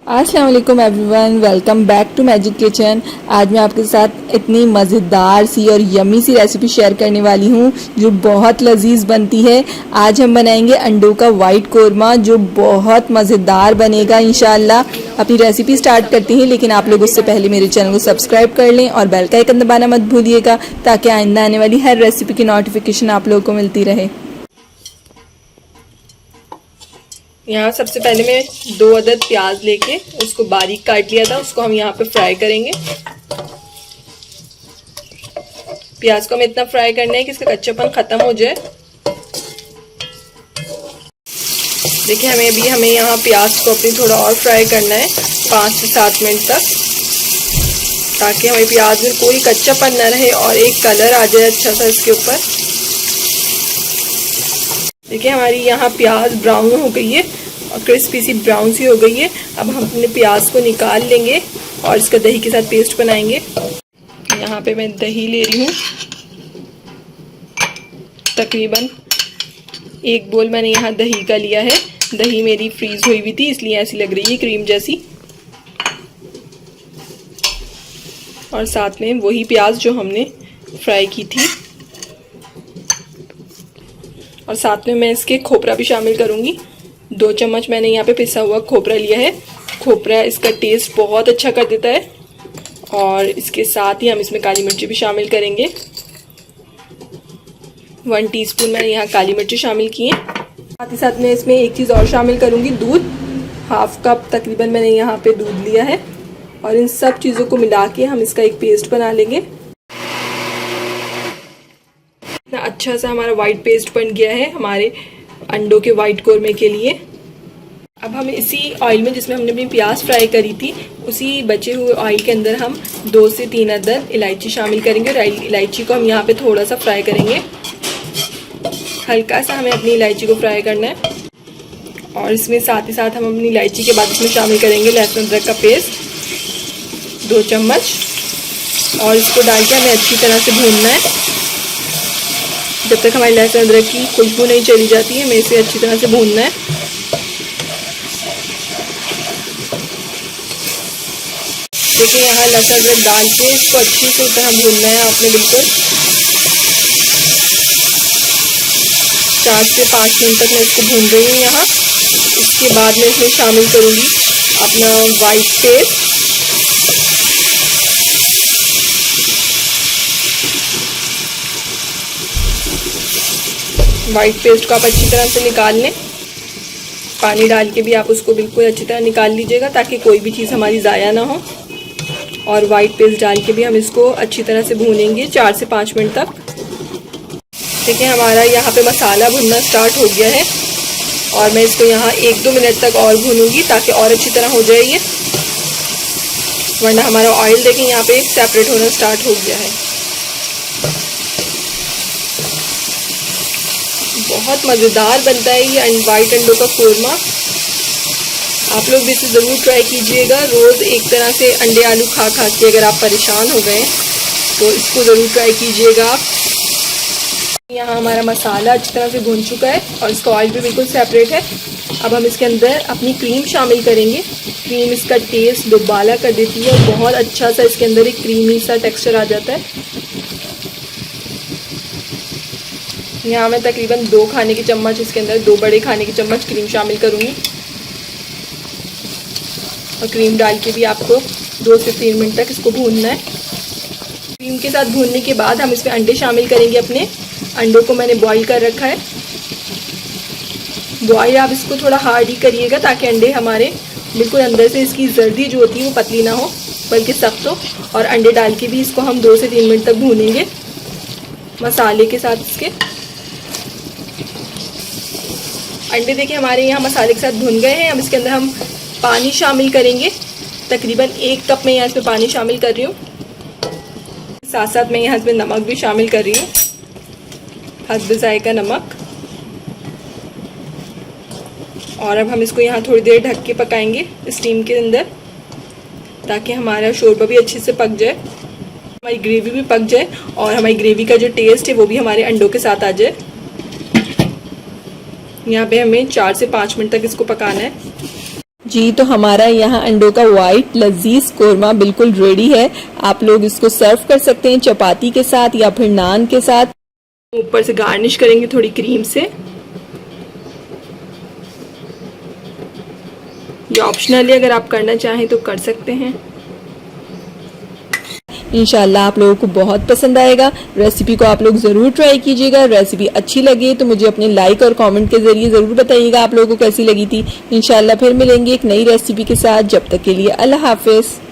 अस्सलाम वालेकुम everyone, welcome back to magic kitchen. आज मैं आपके साथ इतनी मज़ेदार सी और यमी सी रेसिपी शेयर करने वाली हूँ जो बहुत लजीज बनती है। आज हम बनाएंगे अंडों का वाइट कोरमा जो बहुत मज़ेदार बनेगा इंशाल्लाह। अपनी रेसिपी स्टार्ट करते हैं, लेकिन आप लोग उससे पहले मेरे चैनल को सब्सक्राइब कर लें और बेल का आइकन दबाना मत भूलिएगा ताकि आइंदा आने वाली हर रेसिपी की नोटिफिकेशन आप लोगों को मिलती रहे। यहाँ सबसे पहले मैं 2 अदद प्याज लेके उसको बारीक काट लिया था, उसको हम यहाँ पे फ्राई करेंगे। प्याज को हमें इतना फ्राई करना है कि इसका कच्चापन खत्म हो जाए। देखिए हमें यहाँ प्याज को अपनी थोड़ा और फ्राई करना है 5 से 7 मिनट तक, ताकि हमें प्याज में कोई कच्चापन ना रहे और एक कलर आ जाए अच्छा सा इसके ऊपर। देखिए हमारी यहाँ प्याज ब्राउन हो गई है और क्रिस्पी सी ब्राउन सी हो गई है। अब हम अपने प्याज को निकाल लेंगे और इसका दही के साथ पेस्ट बनाएंगे। यहाँ पे मैं दही ले रही हूँ, तकरीबन 1 बोल मैंने यहाँ दही का लिया है। दही मेरी फ्रीज हुई हुई थी इसलिए ऐसी लग रही है क्रीम जैसी। और साथ में वही प्याज जो हमने फ्राई की थी, और साथ में मैं इसके खोपरा भी शामिल करूंगी। 2 चम्मच मैंने यहाँ पे पिसा हुआ खोपरा लिया है। खोपरा इसका टेस्ट बहुत अच्छा कर देता है। और इसके साथ ही हम इसमें काली मिर्ची भी शामिल करेंगे। 1 टीस्पून मैंने यहाँ काली मिर्ची शामिल की है। साथ ही साथ मैं इसमें एक चीज़ और शामिल करूँगी, दूध। 1/2 कप तकरीबन मैंने यहाँ पे दूध लिया है और इन सब चीज़ों को मिला के हम इसका एक पेस्ट बना लेंगे। अच्छा सा हमारा वाइट पेस्ट बन गया है हमारे अंडों के वाइट कोरमे के लिए। अब हम इसी ऑयल में जिसमें हमने अपनी प्याज फ्राई करी थी, उसी बचे हुए ऑयल के अंदर हम 2 से 3 अदद इलायची शामिल करेंगे। और इलायची को हम यहाँ पे थोड़ा सा फ्राई करेंगे, हल्का सा हमें अपनी इलायची को फ्राई करना है। और इसमें साथ ही साथ हम अपनी इलायची के बाद इसमें शामिल करेंगे लहसुन अदरक का पेस्ट 2 चम्मच, और इसको डाल के हमें अच्छी तरह से भूनना है जब तक हमारी लहसुन अदरक की खुशबू नहीं चली जाती है। हमें इसे अच्छी तरह से भूनना है। देखिए यहाँ लहसुन अदरक डाल के इसको अच्छी से तरह भूनना है आपने बिल्कुल 4 से 5 मिनट तक मैं इसको भून रही हूँ यहाँ। इसके बाद मैं इसमें शामिल करूँगी अपना वाइट पेस्ट। वाइट पेस्ट को आप अच्छी तरह से निकाल लें। पानी डाल के भी आप उसको बिल्कुल अच्छी तरह निकाल लीजिएगा ताकि कोई भी चीज़ हमारी ज़ाया ना हो। और वाइट पेस्ट डाल के भी हम इसको अच्छी तरह से भूनेंगे 4 से 5 मिनट तक। देखिए हमारा यहाँ पे मसाला भुनना स्टार्ट हो गया है और मैं इसको यहाँ 1-2 मिनट तक और भूनूंगी ताकि और अच्छी तरह हो जाए ये, वरना हमारा ऑयल देखिए यहाँ पे सेपरेट होना स्टार्ट हो गया है। बहुत मज़ेदार बनता है ये वाइट अंडों का कोरमा। आप लोग भी इसे ज़रूर ट्राई कीजिएगा। रोज़ एक तरह से अंडे आलू खा खा के अगर आप परेशान हो गए तो इसको ज़रूर ट्राई कीजिएगा आप। यहाँ हमारा मसाला अच्छी तरह से भून चुका है और इसका ऑयल भी बिल्कुल सेपरेट है। अब हम इसके अंदर अपनी क्रीम शामिल करेंगे। क्रीम इसका टेस्ट दुबाला कर देती है और बहुत अच्छा सा इसके अंदर एक क्रीमी सा टेक्स्चर आ जाता है। यहाँ मैं तकरीबन 2 खाने के चम्मच इसके अंदर 2 बड़े खाने के चम्मच क्रीम शामिल करूँगी। और क्रीम डाल के भी आपको 2 से 3 मिनट तक इसको भूनना है। क्रीम के साथ भूनने के बाद हम इसमें अंडे शामिल करेंगे अपने। अंडों को मैंने बॉईल कर रखा है। बॉईल आप इसको थोड़ा हार्ड ही करिएगा ताकि अंडे हमारे बिल्कुल अंदर से इसकी जर्दी जो होती है वो पतली ना हो बल्कि सख्त हो। और अंडे डाल के भी इसको हम 2 से 3 मिनट तक भूनेंगे मसाले के साथ इसके। अंडे देखिए हमारे यहाँ मसाले के साथ भुन गए हैं। अब इसके अंदर हम पानी शामिल करेंगे। तकरीबन 1 कप में यहाँ इसमें पानी शामिल कर रही हूँ। साथ साथ मैं यहाँ इसमें नमक भी शामिल कर रही हूँ, हस्ब जायका नमक। और अब हम इसको यहाँ थोड़ी देर ढक के पकाएंगे स्टीम के अंदर ताकि हमारा शोरबा भी अच्छे से पक जाए, हमारी ग्रेवी भी पक जाए और हमारी ग्रेवी का जो टेस्ट है वो भी हमारे अंडों के साथ आ जाए। यहाँ पे हमें 4 से 5 मिनट तक इसको पकाना है। जी तो हमारा यहाँ अंडों का वाइट लजीज कोरमा बिल्कुल रेडी है। आप लोग इसको सर्व कर सकते हैं चपाती के साथ या फिर नान के साथ। ऊपर से गार्निश करेंगे थोड़ी क्रीम से। ये ऑप्शनल है, अगर आप करना चाहें तो कर सकते हैं। इंशाल्लाह आप लोगों को बहुत पसंद आएगा। रेसिपी को आप लोग ज़रूर ट्राई कीजिएगा। रेसिपी अच्छी लगे तो मुझे अपने लाइक और कमेंट के ज़रिए ज़रूर बताइएगा आप लोगों को कैसी लगी थी। इंशाल्लाह फिर मिलेंगे एक नई रेसिपी के साथ। जब तक के लिए अल्लाह हाफिज़।